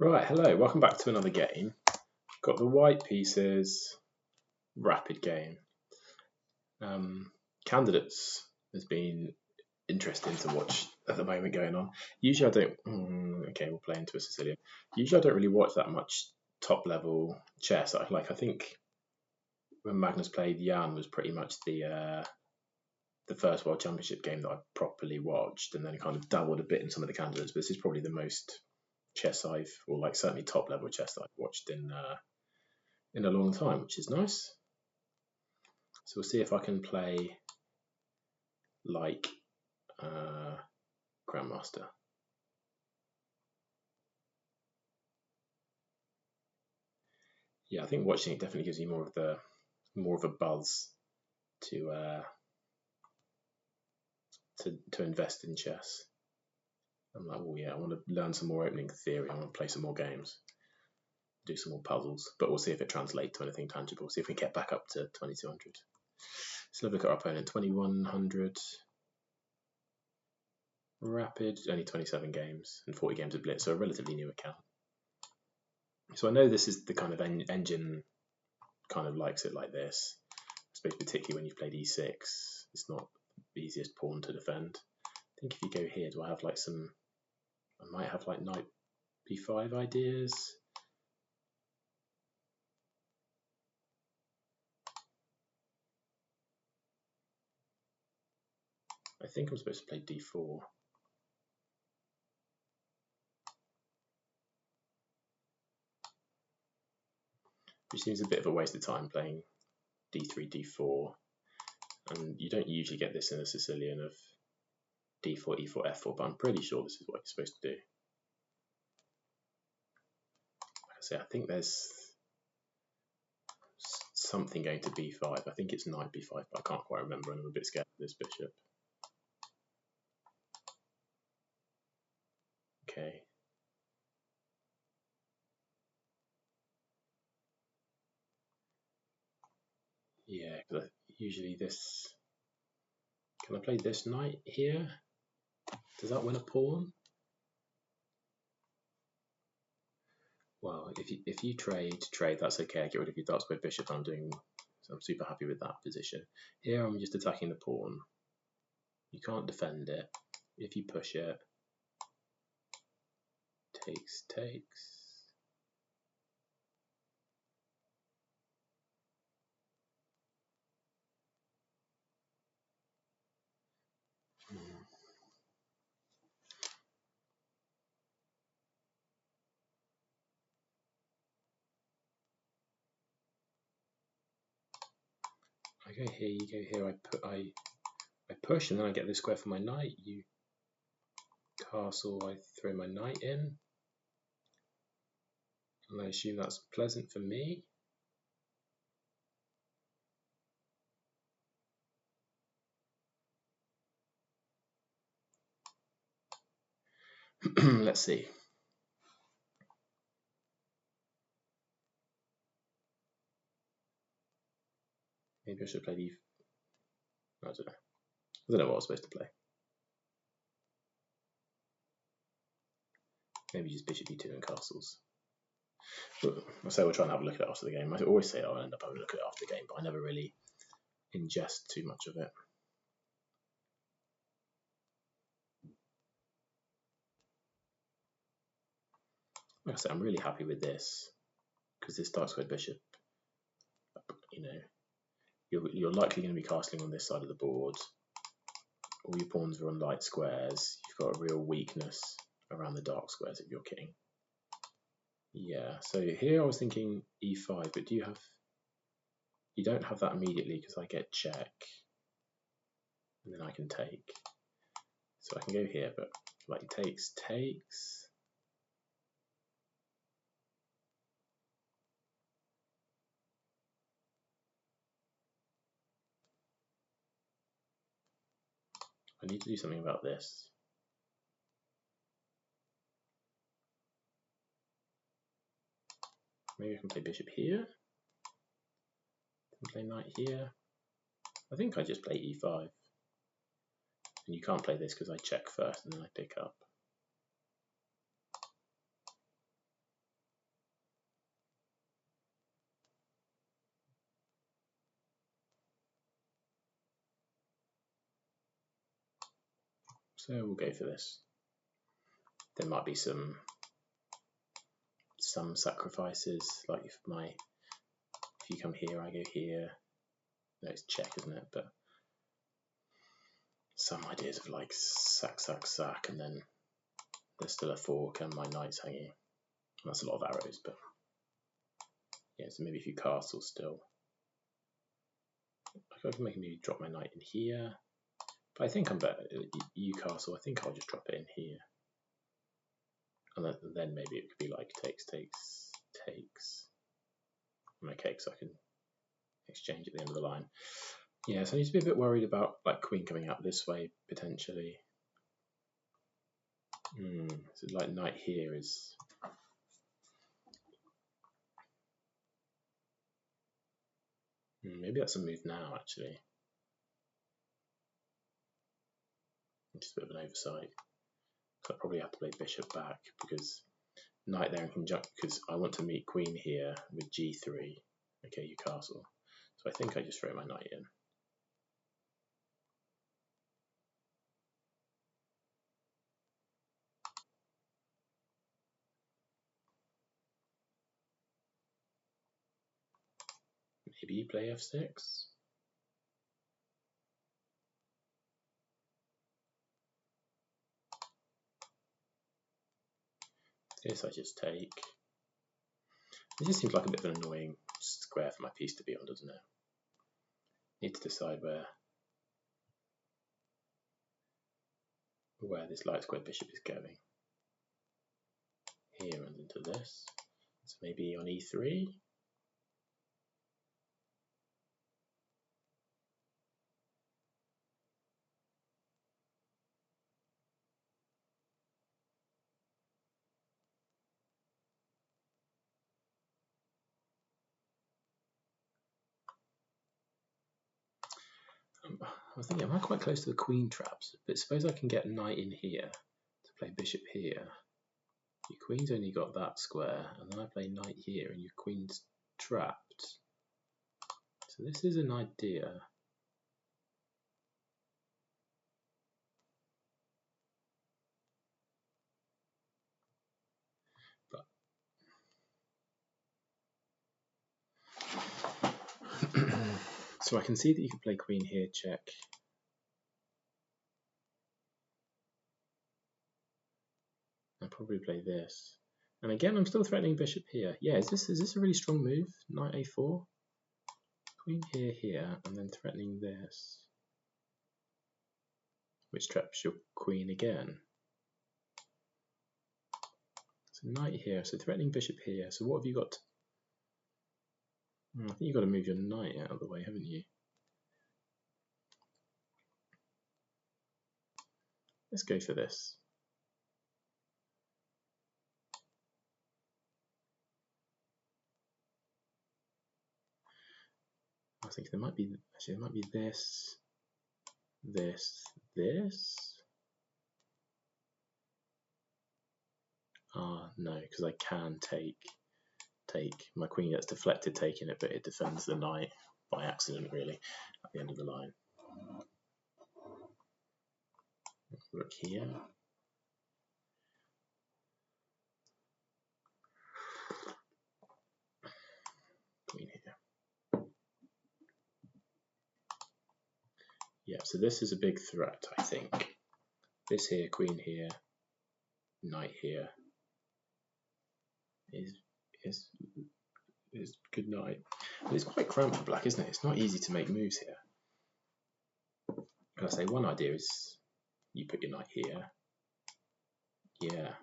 Right, hello, welcome back to another game. Got the white pieces, rapid game. Candidates has been interesting to watch at the moment going on. Usually I don't, okay, we'll play into a Sicilian. Usually I don't really watch that much top level chess. I think when Magnus played Jan was pretty much the first World Championship game that I properly watched, and then kind of dabbled a bit in some of the candidates, but this is probably the most chess certainly top level chess that I've watched in a long time, which is nice. So we'll see if I can play like Grandmaster. Yeah, I think watching it definitely gives you more of a buzz to invest in chess. I'm like, oh yeah, I want to learn some more opening theory. I want to play some more games, do some more puzzles, but we'll see if it translates to anything tangible. See if we can get back up to 2200. So let's look at our opponent. 2100 rapid, only 27 games and 40 games of blitz, so a relatively new account. So I know this is the kind of engine kind of likes it like this. I suppose particularly when you've played e6, it's not the easiest pawn to defend. I think if you go here, do I have like I might have like knight b5 ideas. I think I'm supposed to play d4. Which seems a bit of a waste of time playing d3, d4. And you don't usually get this in a Sicilian of d4, e4, f4, but I'm pretty sure this is what you're supposed to do. Like I say, I think there's something going to b5. I think it's knight b5, but I can't quite remember, and I'm a bit scared of this bishop. Okay. Yeah, because usually this... Can I play this knight here? Does that win a pawn? Well, if you trade, that's okay. I get rid of your dark squared bishop. So I'm super happy with that position. Here I'm just attacking the pawn. You can't defend it. If you push it, takes. I go here, you go here. I push, and then I get this square for my knight. You castle. I throw my knight in, and I assume that's pleasant for me. Let's see. Maybe I should play the... I don't know. I don't know what I was supposed to play. Maybe just bishop e2 and castles. I'll say we'll try and have a look at it after the game. I always say I'll end up having a look at it after the game, but I never really ingest too much of it. Like I say, I'm really happy with this because this dark squared bishop, you know, you're likely going to be castling on this side of the board. All your pawns are on light squares. You've got a real weakness around the dark squares if you're king. Yeah, so here I was thinking e5, but you don't have that immediately because I get check, and then I can take. So I can go here, but like takes. I need to do something about this. Maybe I can play bishop here. Play knight here. I think I just play e5. And you can't play this because I check first and then I pick up. So we'll go for this. There might be some sacrifices, like if you come here, I go here. No, it's check, isn't it? But some ideas of like sack, and then there's still a fork and my knight's hanging. That's a lot of arrows, but yeah, so maybe a few castles still. I can maybe drop my knight in here, but I think I'm better. You castle, I think I'll just drop it in here. And then maybe it could be like takes. Okay, so I can exchange at the end of the line. Yeah, so I need to be a bit worried about like queen coming out this way potentially. So like knight here is. Maybe that's a move now actually. Just a bit of an oversight. So I probably have to play bishop back because knight there in conjunction, because I want to meet queen here with g3. Okay, you castle. So I think I just throw my knight in. Maybe you play f6. This I just take. It just seems like a bit of an annoying square for my piece to be on, doesn't it? Need to decide where this light square bishop is going. Here and into this. So maybe on e3. I was thinking, am I quite close to the queen traps? But suppose I can get knight in here to play bishop here. Your queen's only got that square, and then I play knight here, and your queen's trapped. So this is an idea. But so I can see that you can play queen here, check. I'll probably play this. And again, I'm still threatening bishop here. Yeah, is this a really strong move? Knight a4? Queen here, and then threatening this. Which traps your queen again. So knight here, so threatening bishop here. So what have you got? I think you've got to move your knight out of the way, haven't you? Let's go for this. I think there might be this. No, because I can take. My queen gets deflected taking it, but it defends the knight by accident, really, at the end of the line. Rook here. Queen here. Yeah, so this is a big threat, I think. This here, queen here, knight here is good knight. But it's quite cramped for black, isn't it? It's not easy to make moves here. And I say one idea is you put your knight here. Yeah.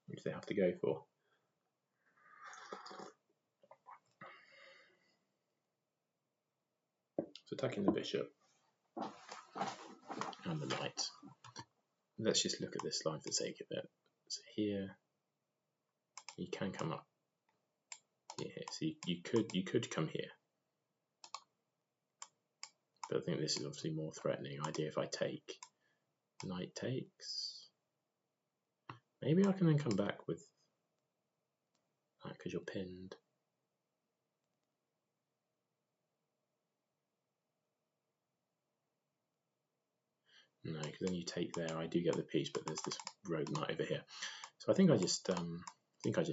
Which they have to go for. So attacking the bishop and the knight. Let's just look at this line for the sake of it. So here you can come up here. So you could come here. But I think this is obviously more threatening idea if I take. Knight takes. Maybe I can then come back with that because you're pinned. No, because then you take there. I do get the piece, but there's this rogue knight over here. So I think I just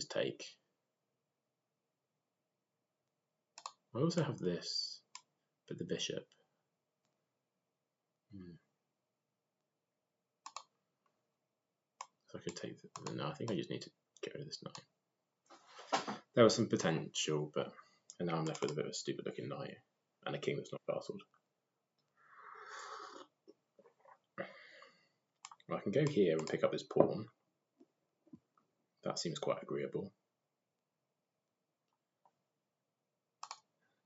take. I also have this, but the bishop. So I could take. No, I think I just need to get rid of this knight. There was some potential, and now I'm left with a bit of a stupid looking knight and a king that's not castled. Well, I can go here and pick up this pawn. That seems quite agreeable.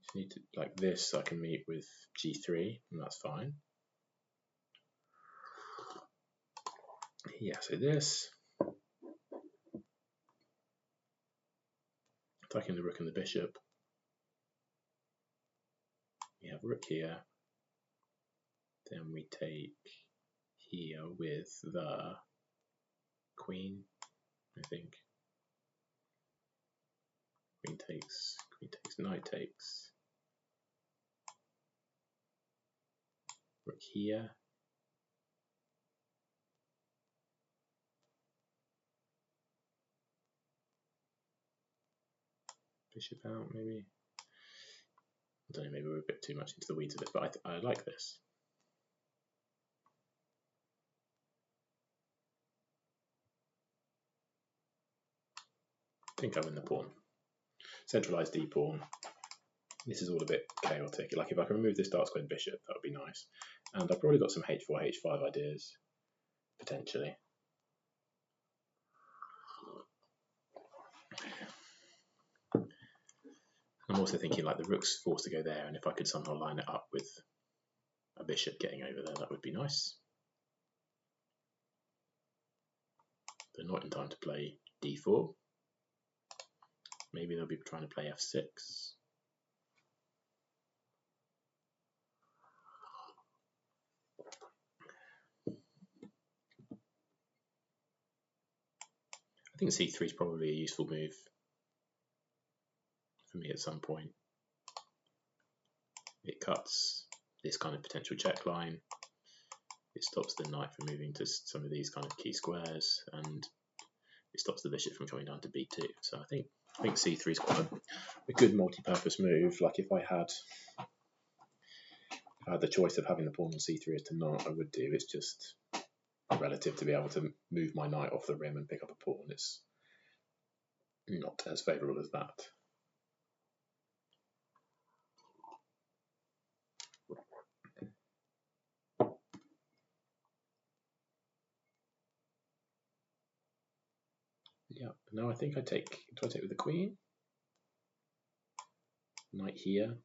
Just need to, like this, I can meet with g3, and that's fine. Yeah, so this. Attacking the rook and the bishop. We have rook here. Then we take here with the queen, I think. Queen takes, knight takes. Rook here. Bishop out, maybe. I don't know, maybe we're a bit too much into the weeds of it, but I like this. I think I win the pawn. Centralized D pawn. This is all a bit chaotic. Like if I can remove this dark squared bishop, that would be nice. And I've probably got some h4, h5 ideas, potentially. I'm also thinking like the rook's forced to go there, and if I could somehow line it up with a bishop getting over there, that would be nice. They're not in time to play d4. Maybe they'll be trying to play f6. I think c3 is probably a useful move for me at some point. It cuts this kind of potential check line. It stops the knight from moving to some of these kind of key squares, and it stops the bishop from coming down to b2. So I think c3 is quite a good multi-purpose move. Like if I had the choice of having the pawn on c3 as to not, I would do. It's just relative to be able to move my knight off the rim and pick up a pawn. It's not as favourable as that. Yeah, now I think I take, do I take with the queen? Knight here.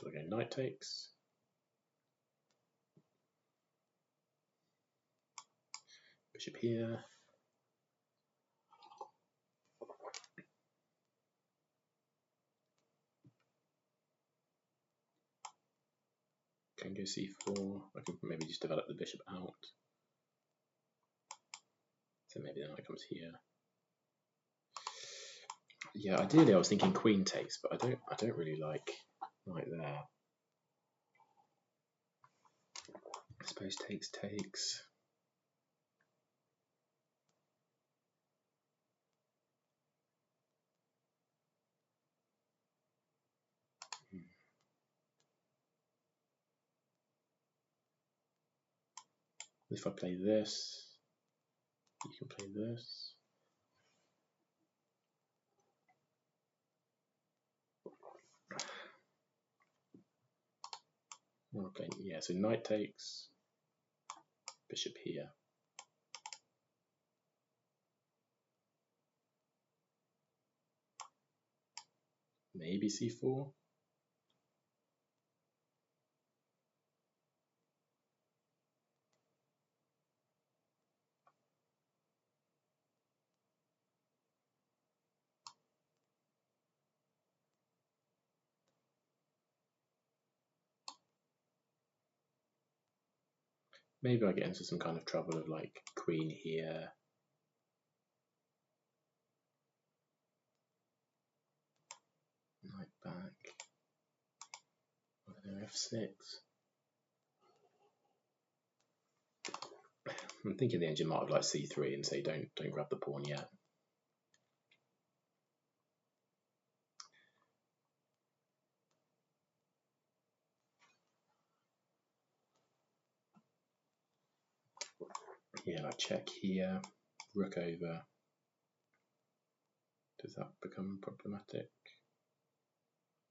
So again, knight takes. Bishop here. Can go c4. I can maybe just develop the bishop out. So maybe the knight comes here. Yeah, ideally I was thinking queen takes, but I don't really like knight there. I suppose takes. If I play this, you can play this. Okay, yeah, so knight takes, bishop here. Maybe c4. Maybe I get into some kind of trouble of like queen here, back. F6. I'm thinking the engine might have like C3 and say don't grab the pawn yet. Yeah, like check here, rook over. Does that become problematic?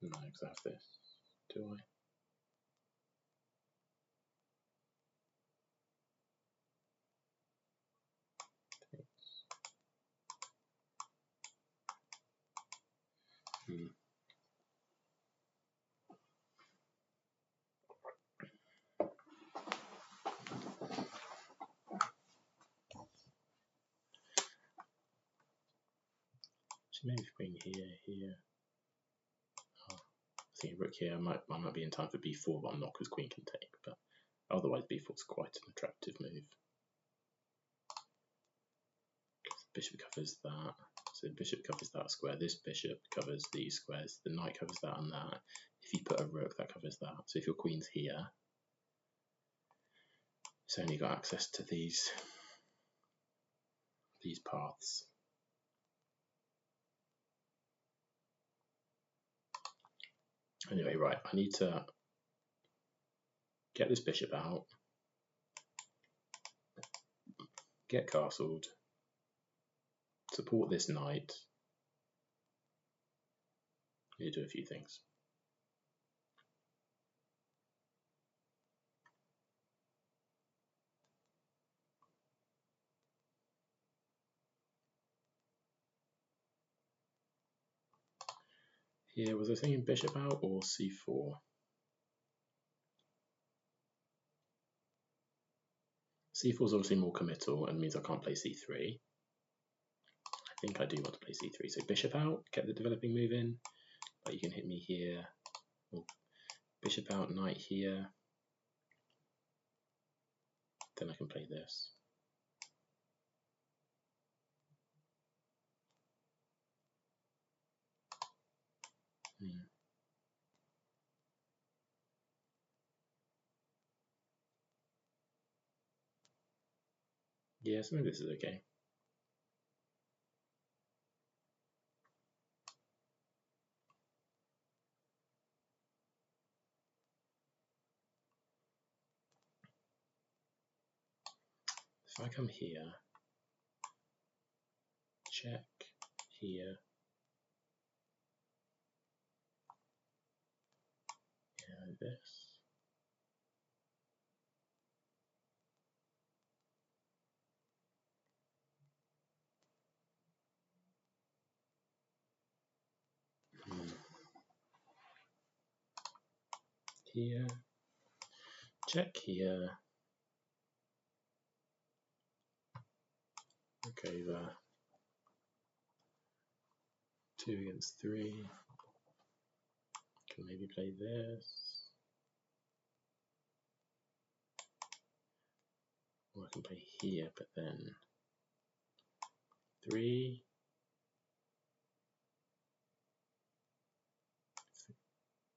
No, because I have this. Do I? So maybe queen here. Oh, I think rook here. I might be in time for b4, but I'm not because queen can take. But otherwise, b4 is quite an attractive move. Bishop covers that. So bishop covers that square. This bishop covers these squares. The knight covers that and that. If you put a rook, that covers that. So if your queen's here, it's only got access to these paths. Anyway, right, I need to get this bishop out, get castled, support this knight. I need to do a few things. Here, was I thinking bishop out or c4? c4 is obviously more committal and means I can't play c3. I think I do want to play c3. So bishop out, get the developing move in, but you can hit me here. Or bishop out, knight here. Then I can play this. Yeah, so maybe this is okay. If I come here, check here, and this. Here, check here, rook over, 2 against 3, can maybe play this, or I can play here, but then 3,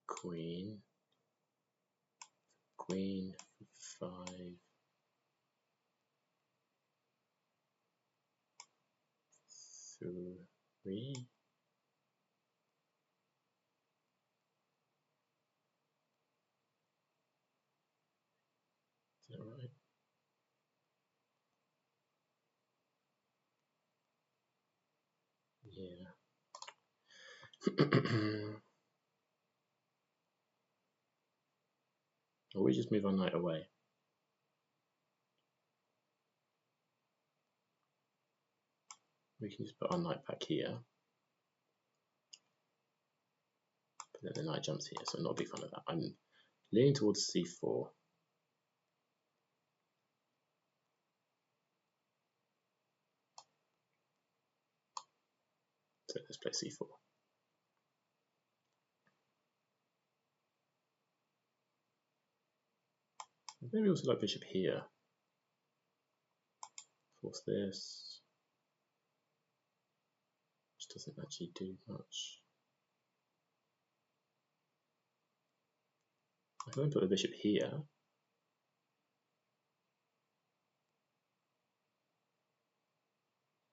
queen, 5, 3. Is that right? Yeah. Or we just move our knight away. We can just put our knight back here. But then the knight jumps here, so not a big fan of that. I'm leaning towards c4. So let's play c4. Maybe also like bishop here. Force this. Which doesn't actually do much. I can then put the bishop here.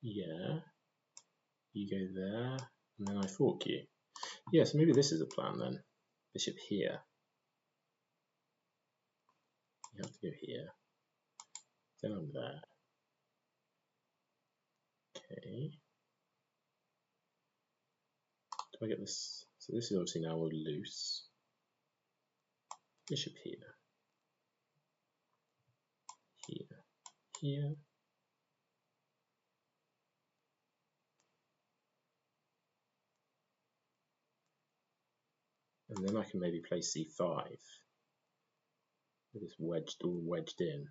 Yeah, you go there, and then I fork you. Yeah, so maybe this is a plan then. Bishop here. You have to go here. Then I'm there. Okay. Do I get this? So this is obviously now all loose. Bishop here. Here. Here. And then I can maybe play c5 with this all wedged in.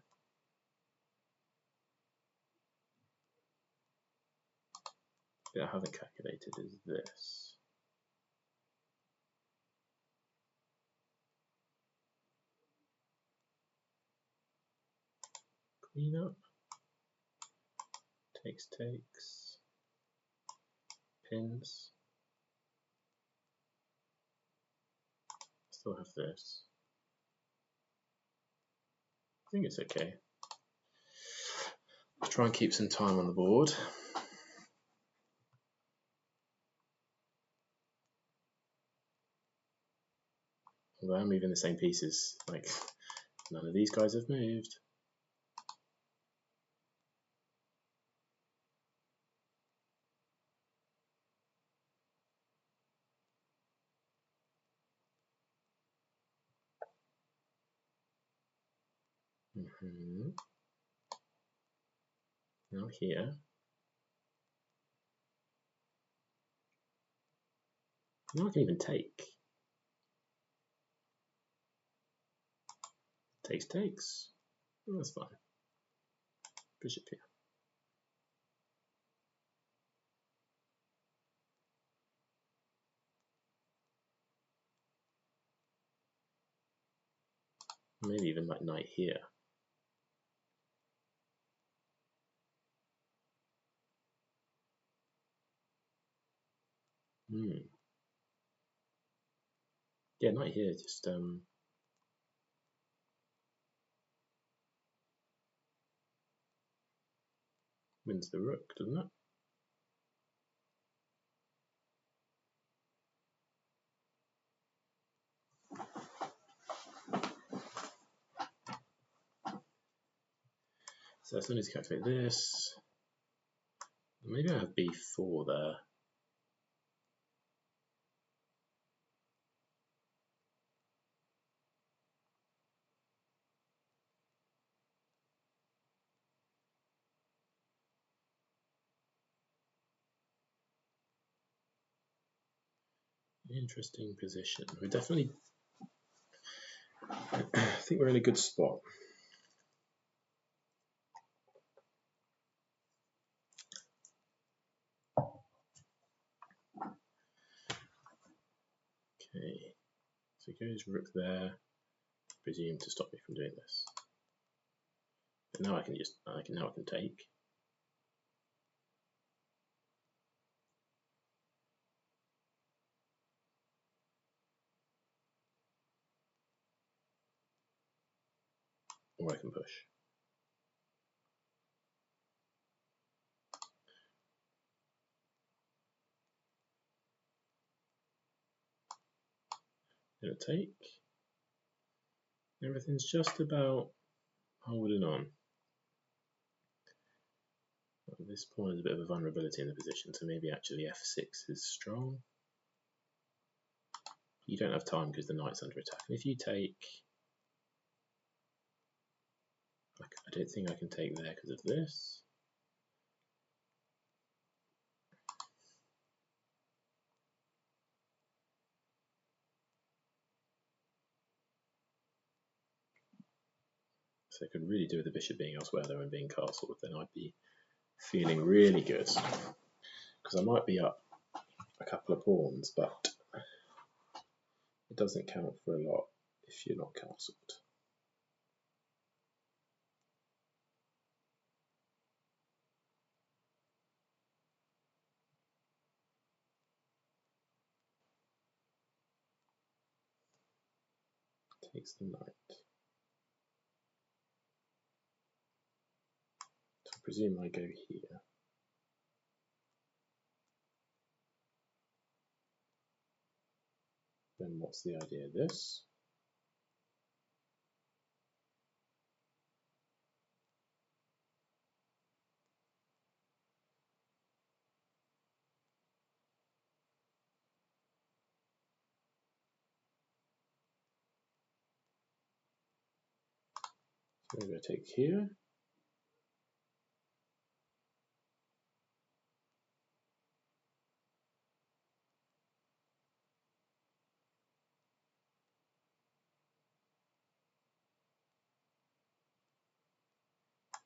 Bit I haven't calculated is this. Queen up. Takes. Pins. Still have this. I think it's okay. I'll try and keep some time on the board. Although I'm moving the same pieces, like none of these guys have moved. Now here. Now I can even take. Takes. Oh, that's fine. Bishop here. Maybe even like knight here. Yeah, knight here just wins the rook, doesn't it? So I still need to calculate this. Maybe I have b4 there. Interesting position. We're definitely, I think we're in a good spot. Okay, so it goes rook there, presume to stop me from doing this. But now I can take. Or I can push. Gonna take. Everything's just about holding on. This pawn is a bit of a vulnerability in the position, so maybe actually f6 is strong. You don't have time because the knight's under attack. And if you take, I don't think I can take there because of this. So I could really do with the bishop being elsewhere though and being castled, then I'd be feeling really good. Because I might be up a couple of pawns, but it doesn't count for a lot if you're not castled. takes the knight. So I presume I go here. Then what's the idea of this? So maybe I take here.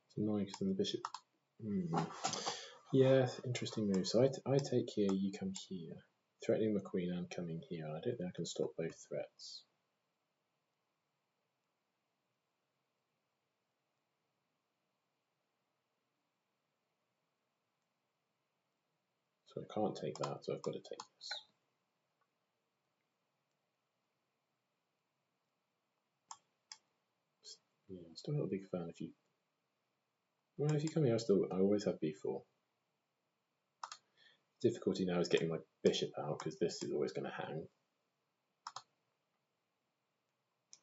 It's annoying because then the bishop. Yeah, interesting move. So I take here, you come here, threatening the queen and coming here. I don't think I can stop both threats. So I can't take that, so I've got to take this. Yeah, I'm still not a big fan if you. Well, if you come here, I always have b4. Difficulty now is getting my bishop out because this is always going to hang.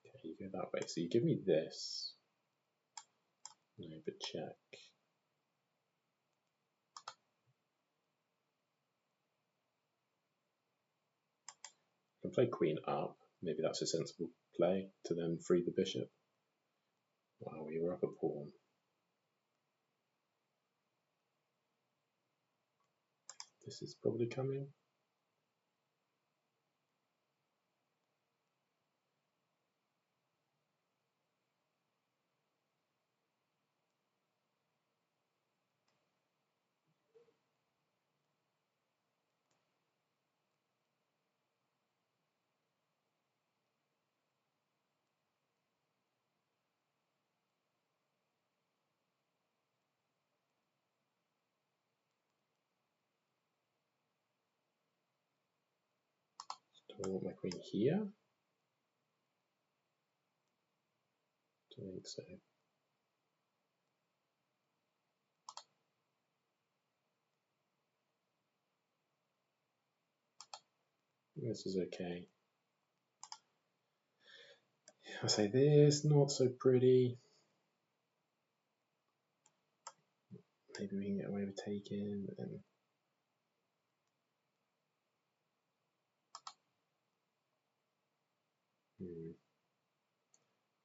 Okay, you go that way. So you give me this. No, but check. I can play queen up. Maybe that's a sensible play to then free the bishop. Wow, we were up a pawn. This is probably coming. Do I want my queen here? Don't think so. This is okay. I say this, not so pretty. Maybe we can get away with taking, but then. I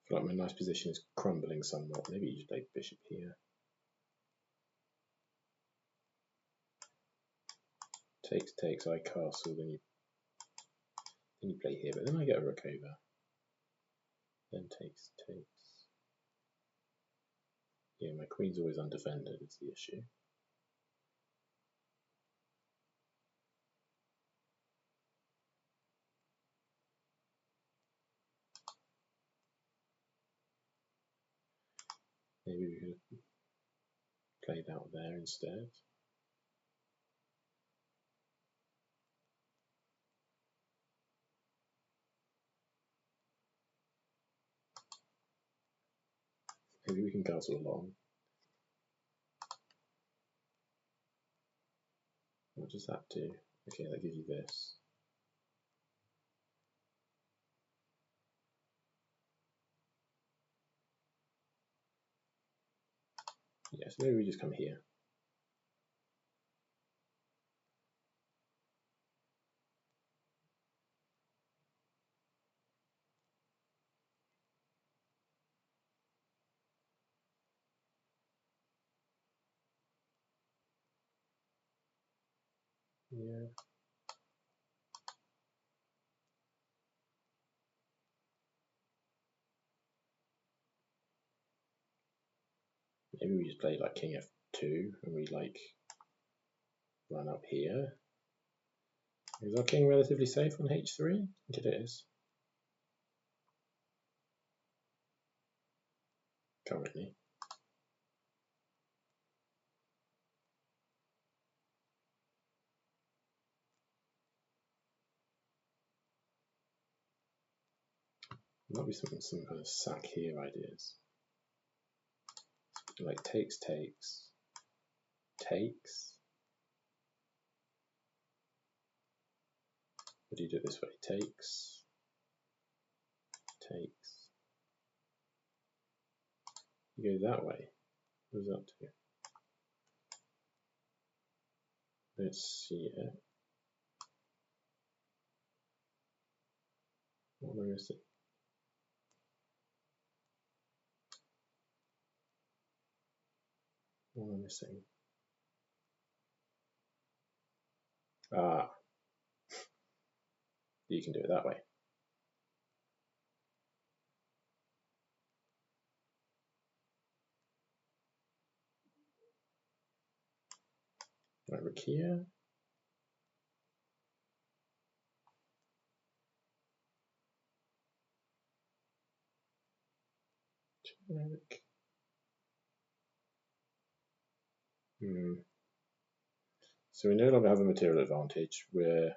feel like my nice position is crumbling somewhat. Maybe you just play bishop here. Takes, I castle, then you play here, but then I get a rook over. Then takes. Yeah, my queen's always undefended, is the issue. Maybe we could have played out there instead. Maybe we can castle along. What does that do? Okay, that gives you this. Yeah, so maybe we just come here. Yeah. Maybe we just play like king f2 and we like run up here. Is our king relatively safe on h3? I think it is. Currently. might be some kind of sack here ideas. Like takes. What do you do it this way? Takes. You go that way. What does that do? Let's see it. What am I missing? What am I missing? Ah, you can do it that way. Right, rook here. Check. So we no longer have a material advantage. We've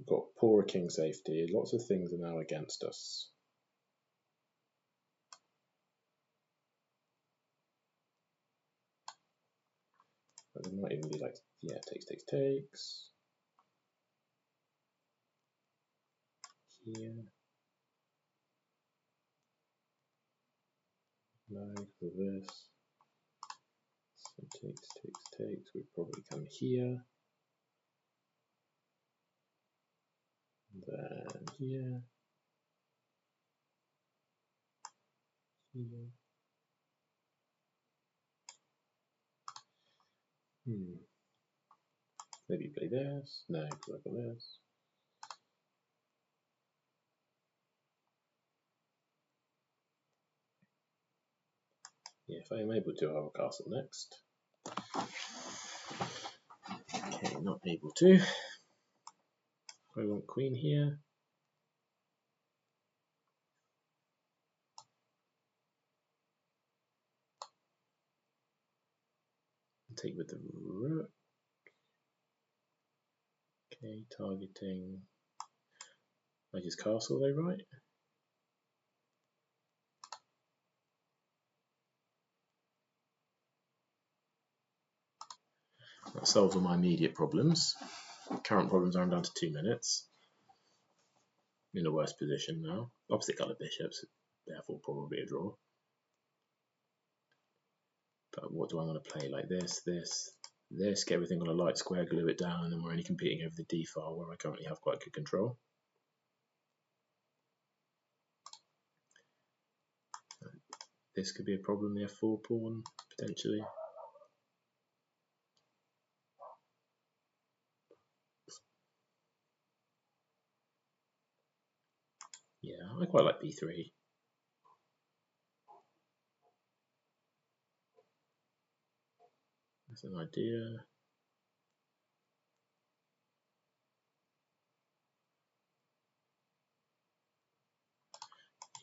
got poorer king safety. Lots of things are now against us. But it might even be like, yeah, takes. Here. No, because of this. So takes. We'd probably come here. Then here. Here. Maybe play this. No, because I've got this. Yeah, if I am able to, I'll castle next. Okay, not able to. I want queen here. Take with the rook. Okay, targeting. I just castle though, right? That solves all my immediate problems. Current problems are I'm down to 2 minutes. In a worse position now. Opposite colour bishops, therefore probably a draw. But what do I want to play? Like this, get everything on a light square, glue it down, and then we're only competing over the d file where I currently have quite good control. This could be a problem, the f4 pawn, potentially. Yeah, I quite like b3. That's an idea.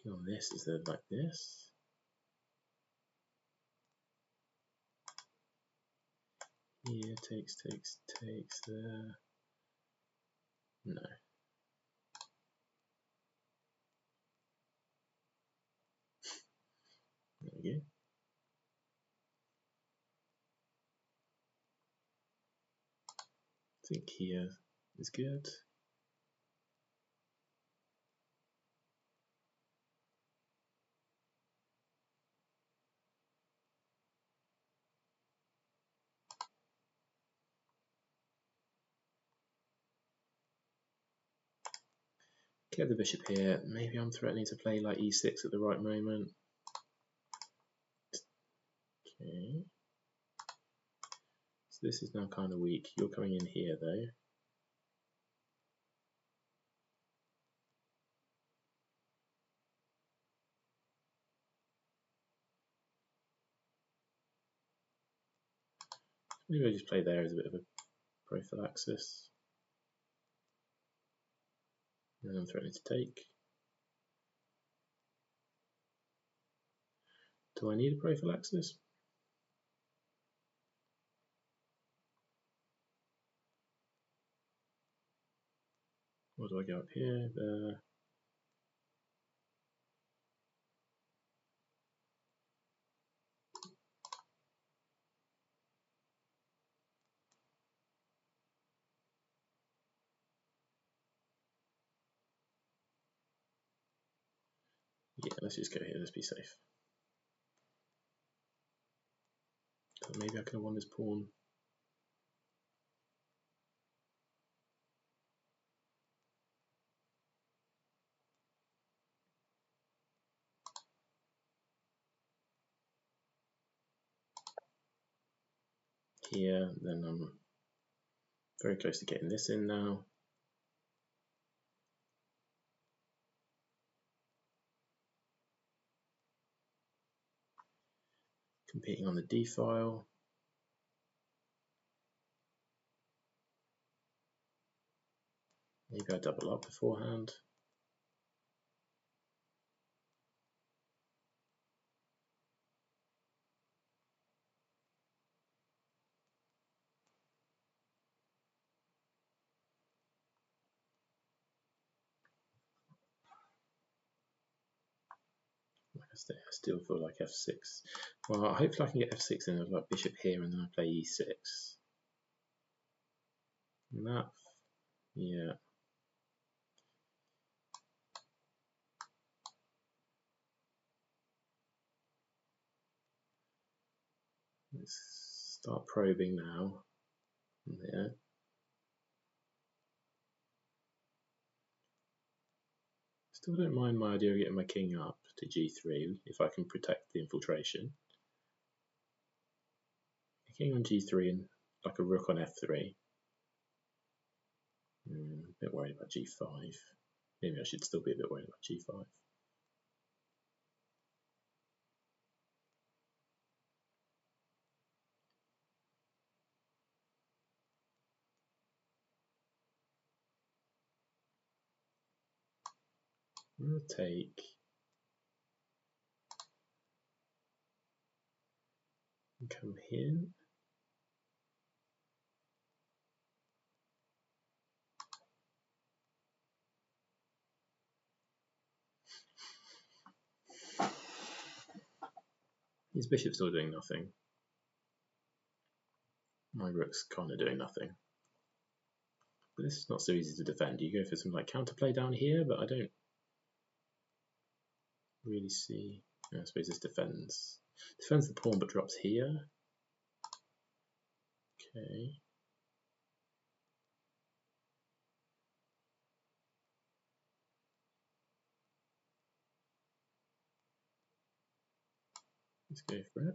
On this, is there like this? Here, takes there. No. There we go. I think here is good. Get the bishop here. Maybe I'm threatening to play like e6 at the right moment. Okay. So this is now kind of weak. You're coming in here though. Maybe I just play there as a bit of a prophylaxis. And I'm threatening to take. Do I need a prophylaxis? Or do I go up here? There. Yeah, let's just go here. Let's be safe. Maybe I could have won this pawn. Here, then I'm very close to getting this in now. Competing on the D file. Maybe I double up beforehand. I still feel like f6. Well, hopefully I can get f6 in. I've got bishop here, and then I play e6. And that, yeah. Let's start probing now. There. Still don't mind my idea of getting my king up to g3 if I can protect the infiltration. A king on g3 and like a rook on f3. A bit worried about g5. Maybe I should still be a bit worried about g5. I'll take and come here. His bishop's still doing nothing. My rook's kind of doing nothing. But this is not so easy to defend. You go for some like counterplay down here, but I don't really see. I suppose this defends the pawn, but drops here. Okay. Let's go for it.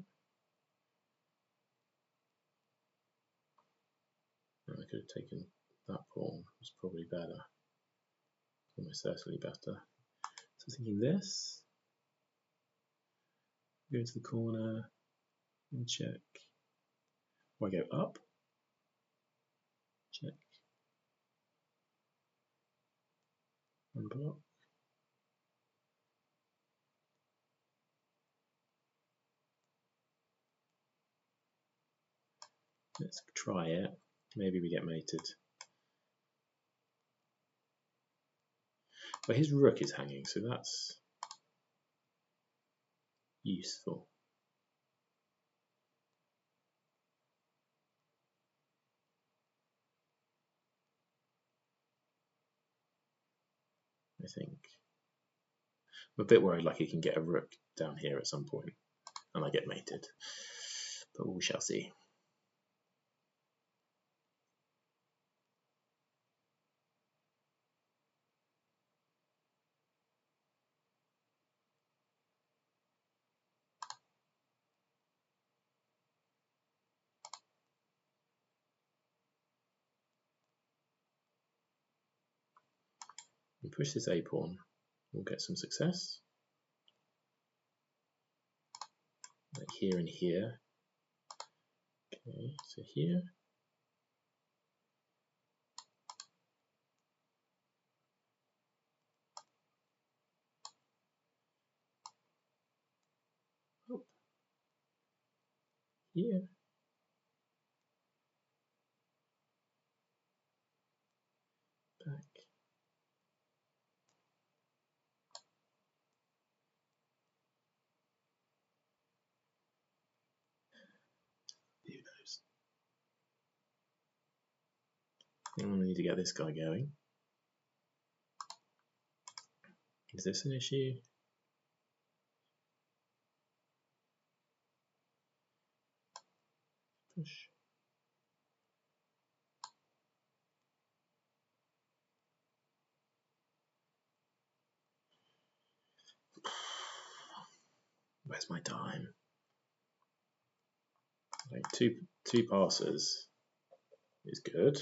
I could have taken that pawn. It's probably better. Almost certainly better. So thinking this. Go into the corner and check. Or I go up. Check. Unblock. Let's try it. Maybe we get mated. But his rook is hanging, so that's useful. I think. I'm a bit worried like he can get a rook down here at some point and I get mated. But we shall see. We push this a pawn, we'll get some success. Like here and here. Okay, so here. Up. Here. Back. Who knows? I think I need to get this guy going. Is this an issue? Where's my time? Like two passes is good.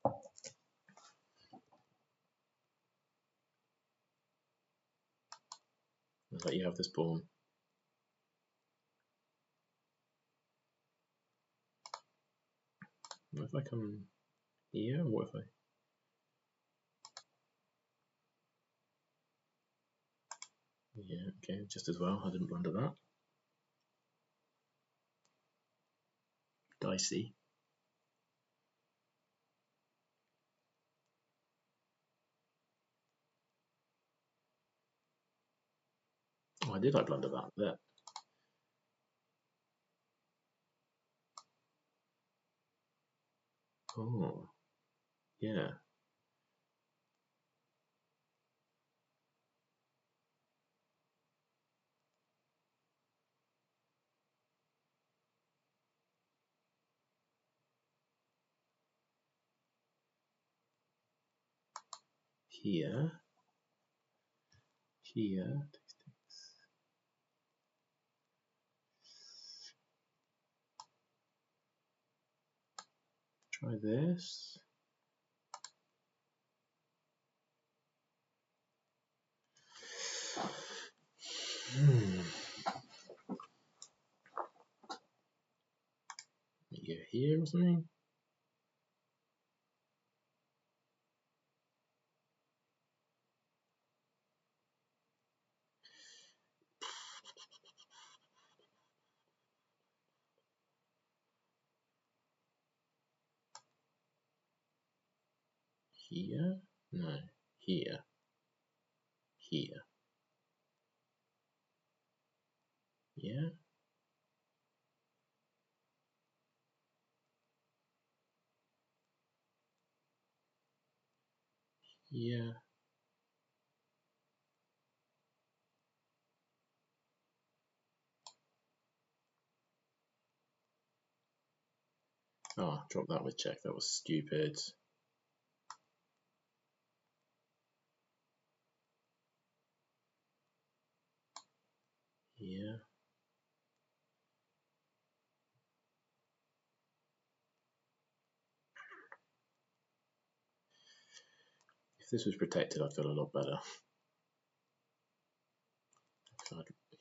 I'll let you have this pawn. What if I come here? What if I... Yeah, okay, just as well. I didn't blunder that. Dicey. Oh, I did like blunder that there. Oh, yeah. Here. Try this. You go here or something? Here? No. Here. Here. Yeah? Yeah. Oh, drop that with check. That was stupid. Yeah. If this was protected, I'd feel a lot better.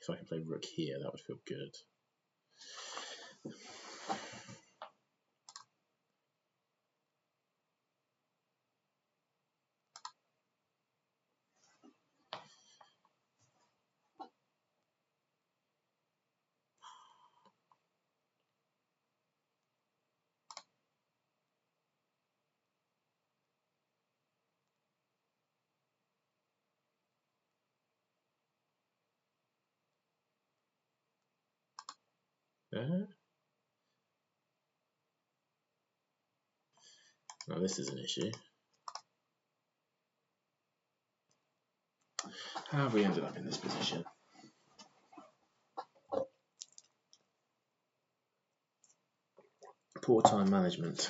If I can play rook here, that would feel good. Now this is an issue. How have we ended up in this position? Poor time management.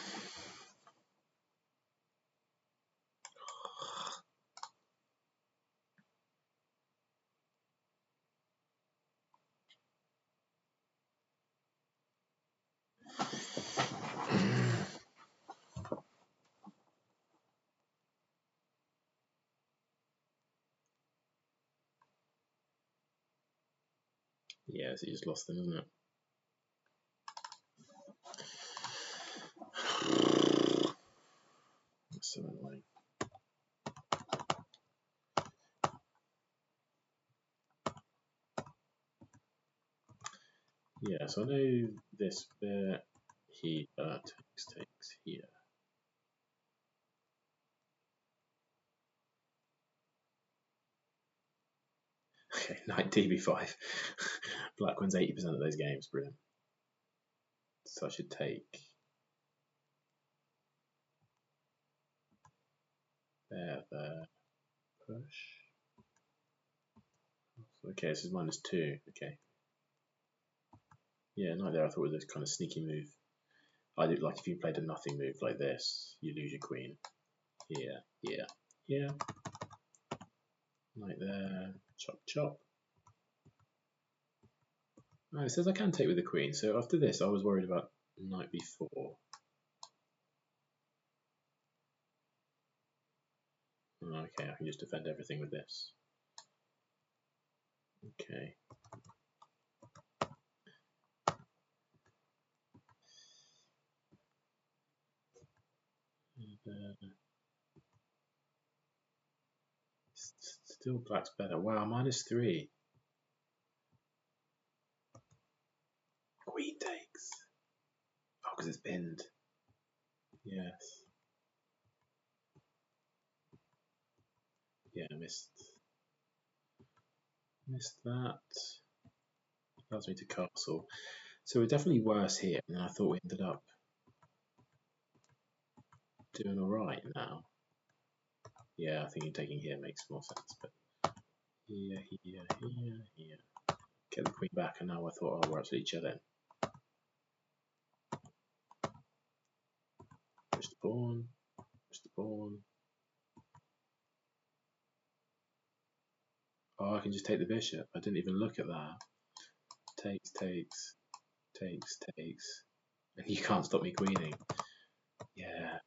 Yeah, so you just lost them, isn't it? That's so annoying. Yeah, so I know this bit. He takes here. Okay, knight db5. Black wins 80% of those games. Brilliant. So I should take there, push. Okay, this is -2. Okay. Yeah, knight there I thought was a kind of sneaky move. I do like if you played a nothing move like this, you lose your queen. Here, here, here, knight there, chop chop. Oh, it says I can take with the queen, so after this I was worried about knight b4. Okay, I can just defend everything with this. Okay. Still black's better. Wow, -3. Queen takes. Oh, because it's pinned. Yes. Yeah, missed that. Allows me to castle. So we're definitely worse here, and I thought we ended up doing alright now. Yeah, I think taking here makes more sense, but here. Get the queen back, and now I thought, oh, we're absolutely chilling. Push the pawn, push the pawn. Oh, I can just take the bishop. I didn't even look at that. Takes. And you can't stop me queening. Yeah.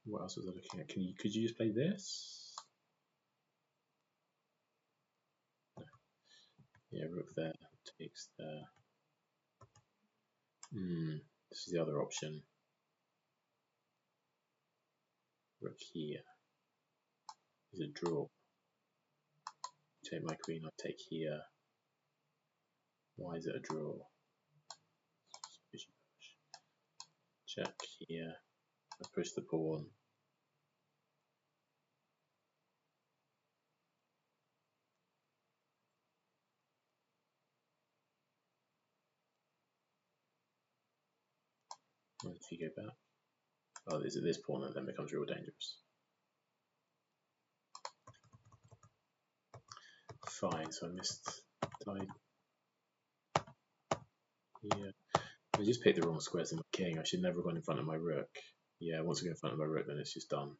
What else was I looking at? Could you just play this? No. Yeah, rook there, takes there. This is the other option. Rook here is a draw. Take my queen, I take here. Why is it a draw? Check here. I push the pawn. And if you go back, oh, is it this pawn that then becomes real dangerous? Fine, so I missed died here. I just picked the wrong squares in my king. I should never have gone in front of my rook. Yeah, once I go in front of my rook, then it's just done.